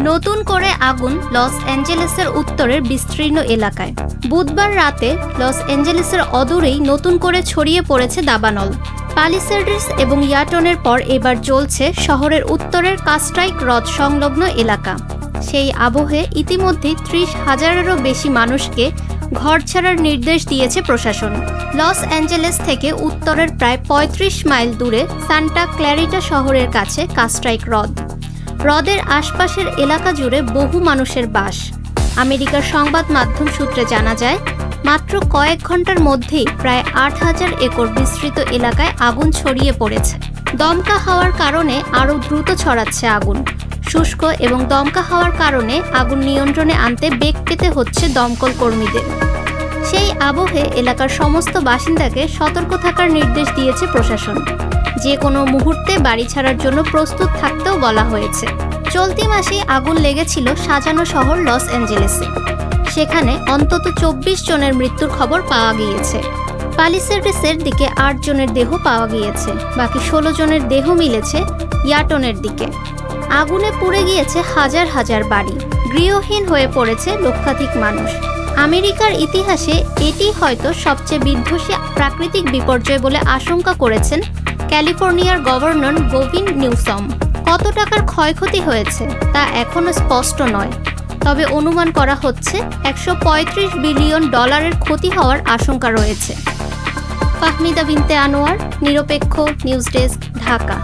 নতুন করে আগুন লস অ্যাঞ্জেলেসের উত্তরের বিস্তীর্ণ এলাকায়। বুধবার রাতে লস অ্যাঞ্জেলেসের অদূরেই নতুন করে ছড়িয়ে পড়েছে দাবানল। প্যালিসেডস এবং ইয়াটনের পর এবার জ্বলছে শহরের উত্তরের কাস্ট্রাইক হ্রদ সংলগ্ন এলাকা। সেই আবহে ইতিমধ্যেই 30,000-এরও বেশি মানুষকে ঘর ছাড়ার নির্দেশ দিয়েছে প্রশাসন। লস অ্যাঞ্জেলেস থেকে উত্তরের প্রায় 35 মাইল দূরে সান্টা ক্ল্যারিটা শহরের কাছে কাস্ট্রাইক হ্রদ। হ্রদের আশপাশের এলাকা জুড়ে বহু মানুষের বাস। আমেরিকার সংবাদ মাধ্যম সূত্রে জানা যায়, মাত্র কয়েক ঘন্টার মধ্যেই প্রায় 8,000 একর বিস্তৃত এলাকায় আগুন ছড়িয়ে পড়েছে। দমকা হাওয়ার কারণে আরও দ্রুত ছড়াচ্ছে আগুন। শুষ্ক এবং দমকা হাওয়ার কারণে আগুন নিয়ন্ত্রণে আনতে বেগ পেতে হচ্ছে দমকল কর্মীদের। সেই আবহে এলাকার সমস্ত বাসিন্দাকে সতর্ক থাকার নির্দেশ দিয়েছে প্রশাসন। যে কোনো মুহূর্তে বাড়ি ছাড়ার জন্য প্রস্তুত থাকতেও বলা হয়েছে। চলতি মাসে আগুন লেগেছিল সাজানো শহর লস অ্যাঞ্জেলেসে। সেখানে অন্তত 24 জনের মৃত্যুর খবর পাওয়া গিয়েছে। প্যালিসেডসের দিকে 8 জনের দেহ পাওয়া গিয়েছে, বাকি 16 জনের দেহ মিলেছে ইয়াটনের দিকে। আগুনে পুড়ে গিয়েছে হাজার হাজার বাড়ি, গৃহহীন হয়ে পড়েছে লক্ষাধিক মানুষ। আমেরিকার ইতিহাসে এটি হয়তো সবচেয়ে বিধ্বংসী প্রাকৃতিক বিপর্যয় বলে আশঙ্কা করেছেন ক্যালিফোর্নিয়ার গভর্নর গেভিন নিউসম। কত টাকার ক্ষয়ক্ষতি হয়েছে তা এখনও স্পষ্ট নয়, তবে অনুমান করা হচ্ছে $135 বিলিয়ন ক্ষতি হওয়ার আশঙ্কা রয়েছে। ফাহমিদা বিনতে আনোয়ার, নিরপেক্ষ নিউজ ডেস্ক, ঢাকা।